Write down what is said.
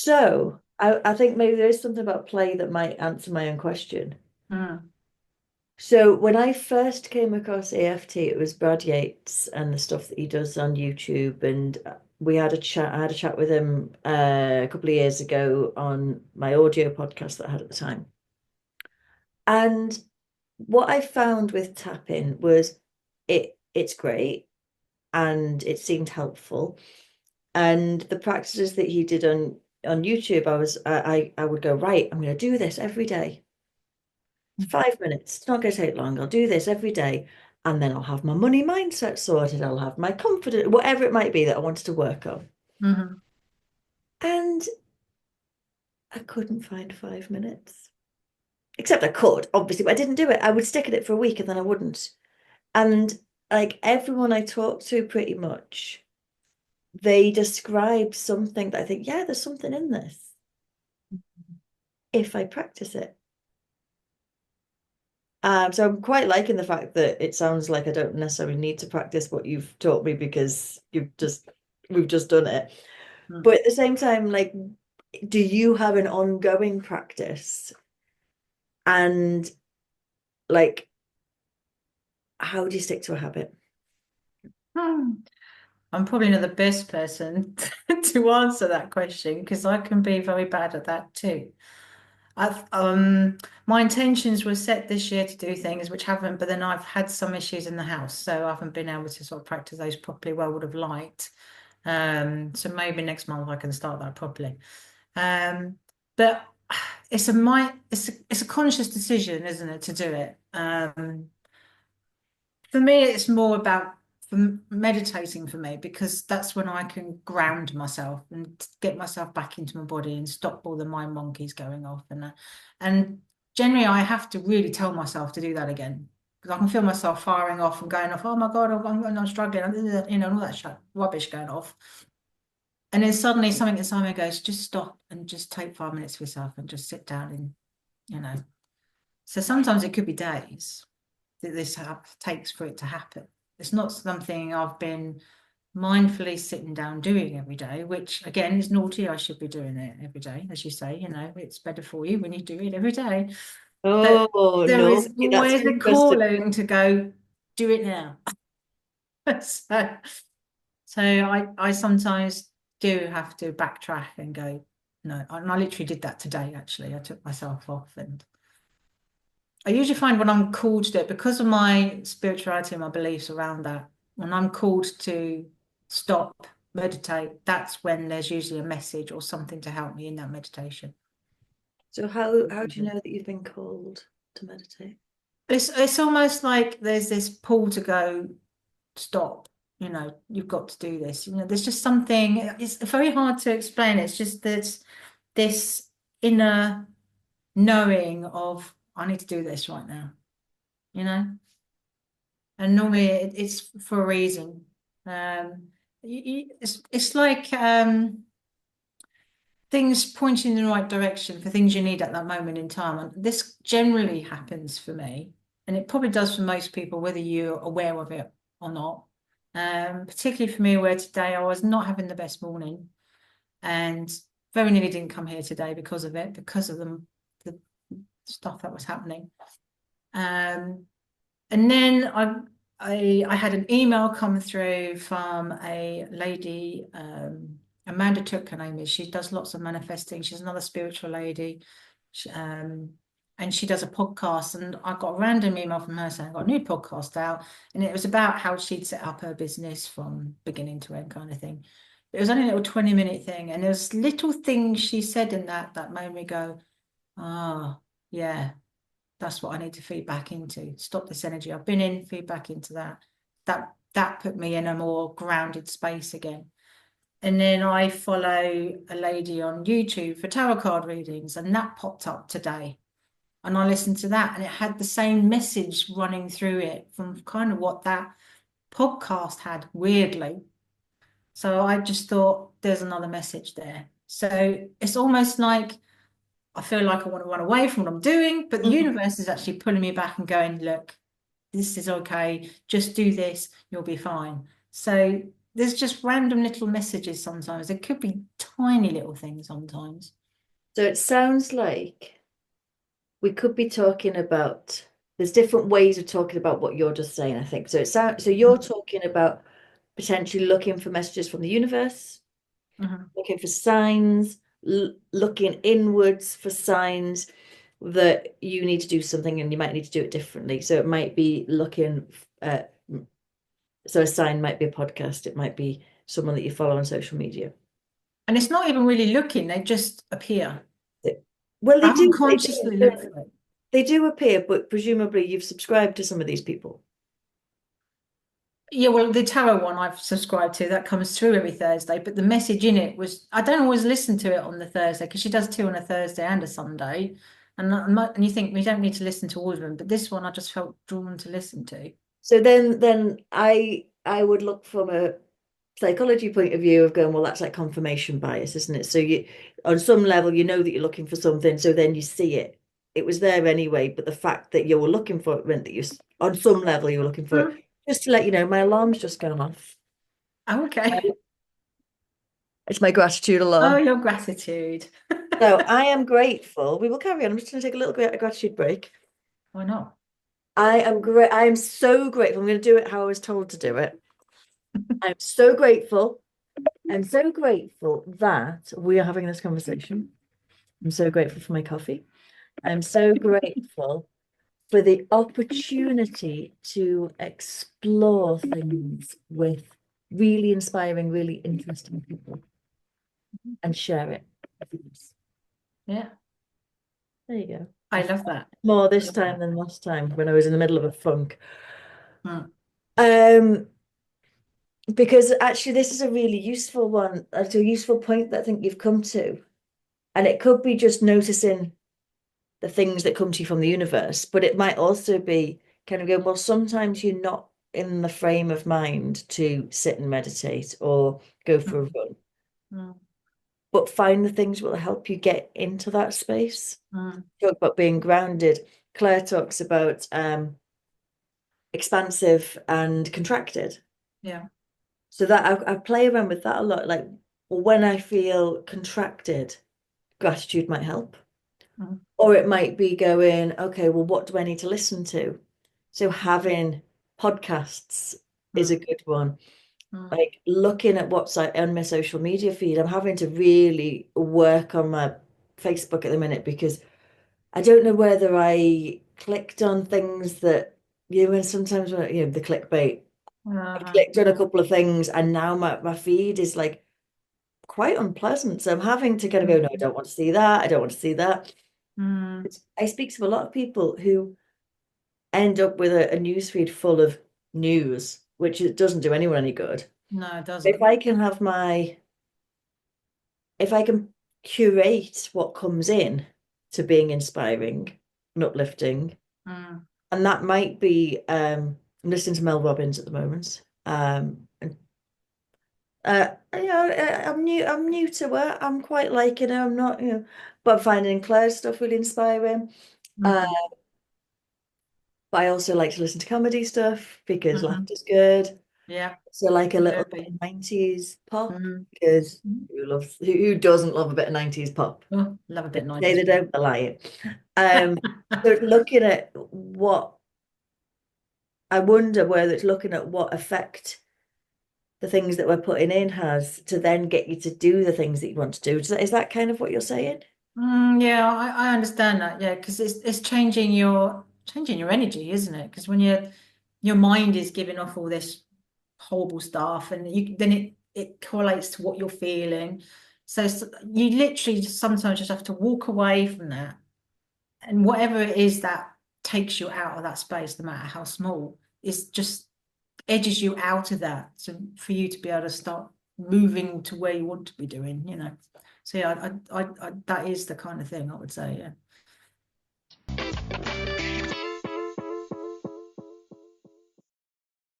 So I think maybe there is something about play that might answer my own question. Mm. So when I first came across AFT, it was Brad Yates and the stuff that he does on YouTube, and we had a chat. I had a chat with him a couple of years ago on my audio podcast that I had at the time. And what I found with tapping was it's great and it seemed helpful. And the practices that he did on YouTube, I would go, right, I'm going to do this every day. 5 minutes. It's not going to take long. I'll do this every day. And then I'll have my money mindset sorted. I'll have my confidence, whatever it might be that I wanted to work on. Hmm. And I couldn't find 5 minutes. Except I could, obviously, but I didn't do it. I would stick at it for a week and then I wouldn't. And like everyone I talked to, pretty much, they describe something that I think, yeah, there's something in this if I practice it. So I'm quite liking the fact that it sounds like I don't necessarily need to practice what you've taught me because we've just done it. Mm. But at the same time, like, do you have an ongoing practice? And like, how do you stick to a habit? Hmm. I'm probably not the best person to answer that question because I can be very bad at that too. I've my intentions were set this year to do things which haven't, but then I've had some issues in the house, so I haven't been able to sort of practice those properly where I would have liked. So maybe next month I can start that properly. But it's a conscious decision, isn't it, to do it? For me, it's more about meditating for me because that's when I can ground myself and get myself back into my body and stop all the mind monkeys going off and generally I have to really tell myself to do that again because I can feel myself firing off and going off. Oh my God, I'm struggling, and all that rubbish going off. And then suddenly something inside me goes, just stop and just take 5 minutes for yourself and just sit down and you know. So sometimes it could be days that takes for it to happen. It's not something I've been mindfully sitting down doing every day, which again is naughty. I should be doing it every day, as you say, it's better for you when you do it every day. But Oh there no, is that's always a interesting. calling to go, do it now. So, so I sometimes do have to backtrack and go, no, and I literally did that today, actually. I took myself off and I usually find when I'm called to it, because of my spirituality and my beliefs around that, when I'm called to stop, meditate, that's when there's usually a message or something to help me in that meditation. So how do you know that you've been called to meditate? It's almost like there's this pull to go, stop, you've got to do this. There's just something, it's very hard to explain. It's just this inner knowing of I need to do this right now, you know? And normally it's for a reason. It's like things pointing in the right direction for things you need at that moment in time. And this generally happens for me, and it probably does for most people, whether you're aware of it or not. Particularly for me, where today I was not having the best morning, and very nearly didn't come here today because of it, because of the stuff that was happening. Um, And then I had an email come through from a lady, Amanda Took, her name is. She does lots of manifesting. She's another spiritual lady. She, and she does a podcast. And I got a random email from her saying, I got a new podcast out. And it was about how she'd set up her business from beginning to end kind of thing. It was only a little 20-minute thing. And there was little things she said in that made me go, ah, yeah, that's what I need to feed back into. Stop this energy I've been in, feed back into that. That put me in a more grounded space again. And then I follow a lady on YouTube for tarot card readings, and that popped up today. And I listened to that, and it had the same message running through it from kind of what that podcast had, weirdly. So I just thought there's another message there. So it's almost like I feel like I want to run away from what I'm doing, but the Mhm. universe is actually pulling me back and going, look, this is okay. Just do this, you'll be fine. So there's just random little messages sometimes. There could be tiny little things sometimes. So it sounds like we could be talking about, there's different ways of talking about what you're just saying, I think. So it sounds, so you're talking about potentially looking for messages from the universe, Mhm. looking for signs, looking inwards for signs that you need to do something and you might need to do it differently. So it might be looking at, so a sign might be a podcast, it might be someone that you follow on social media. And it's not even really looking, they just appear. Well, I they do, they unconsciously do, look for it. they do appear, but presumably you've subscribed to some of these people. Yeah, well, the tarot one I've subscribed to, that comes through every Thursday, but the message in it was, I don't always listen to it on the Thursday because she does two on a Thursday and a Sunday. And you think we don't need to listen to all of them, but this one I just felt drawn to listen to. So then I would look from a psychology point of view of going, well, that's like confirmation bias, isn't it? So you, on some level, you know that you're looking for something, so then you see it. It was there anyway, but the fact that you were looking for it meant that you, on some level, you were looking for it. Mm. Just to let you know, my alarm's just gone off. Oh, okay. It's my gratitude Oh, alarm. your gratitude. So I am grateful. We will carry on. I'm just going to take a little gratitude break. Why not? I am great. I am so grateful. I'm going to do it how I was told to do it. I'm so grateful. I'm so grateful that we are having this conversation. I'm so grateful for my coffee. I'm so grateful for the opportunity to explore things with really inspiring, really interesting people and share it with others. Yeah, There you go. I I love felt that. more I this love time that. than last time when I was in the middle of a funk. Mm. Um, because actually this is a really useful one. It's a useful point that I think you've come to. And it could be just noticing the things that come to you from the universe, but it might also be kind of going, well, sometimes you're not in the frame of mind to sit and meditate or go for a Mm. run, Mm. but find the things that will help you get into that space. Mm. Talk about being grounded. Claire talks about expansive and contracted. Yeah. So that I play around with that a lot. Like, well, when I feel contracted, gratitude might help. Mm. Or it might be going, okay, well, what do I need to listen to? So having podcasts is a Mm. good one. Mm. Like looking at what's like on my social media feed, I'm having to really work on my Facebook at the minute because I don't know whether I clicked on things that, and sometimes when, the clickbait, I clicked on a Yeah. couple of things and now my feed is like quite unpleasant. So I'm having to kind of go, no, I Mm. don't want to see that. I don't want to see that. Mm. I speak to a lot of people who end up with a news feed full of news, which it doesn't do anyone any good. No, it If doesn't. I can have if I can curate what comes in to being inspiring and uplifting, Mm. and that might be, I'm listening to Mel Robbins at the moment. And I'm new to her. I'm quite liking her. I'm not, but I'm finding Claire's stuff really inspiring. Uh, Mm. but I also like to listen to comedy stuff because Mhm. laughter's good. Yeah, So like a little bit therapy. of 90s pop Mm. because Mm. who doesn't love a bit of 90s pop? Oh, love a bit of Say 90s they pop. don't, they lie. So looking at what I wonder whether it's looking at what effect the things that we're putting in has to then get you to do the things that you want to do. Is that kind of what you're saying? Yeah, I understand that. Yeah, because it's changing your energy, isn't it? Because when your mind is giving off all this horrible stuff, and then it correlates to what you're feeling. So you literally just sometimes just have to walk away from that, and whatever it is that takes you out of that space, no matter how small, it's just edges you out of that, so for you to be able to start moving to where you want to be doing. So yeah, I that is the kind of thing I would say. Yeah.